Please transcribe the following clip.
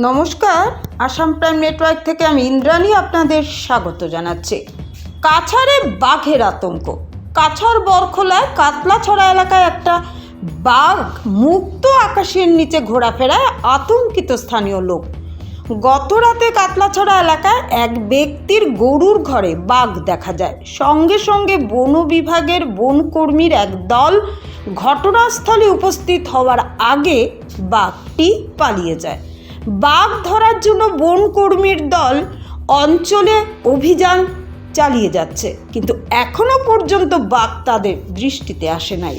নমস্কার, Assam prime network থেকে আমি ইন্দ্রাণী আপনাদের স্বাগত জানাচ্ছি। কাছাড়ে বাঘের আতঙ্ক। কাছাড় বরখোলায় কাতলাছড়া এলাকায় একটা বাঘ মুক্ত আকাশের নিচে ঘোরাফেরায় আতঙ্কিত স্থানীয় লোক। গত রাতে কাতলাছড়া এলাকায় এক ব্যক্তির গরুর ঘরে বাঘ দেখা যায়। সঙ্গে সঙ্গে বন বিভাগের বনকর্মীর এক দল ঘটনাস্থলে উপস্থিত হওয়ার আগে বাঘটি পালিয়ে যায়। বাঘ ধরার জন্য বনকর্মীর দল অঞ্চলে অভিযান চালিয়ে যাচ্ছে, কিন্তু এখনো পর্যন্ত বাঘ তাদের দৃষ্টিতে আসে নাই।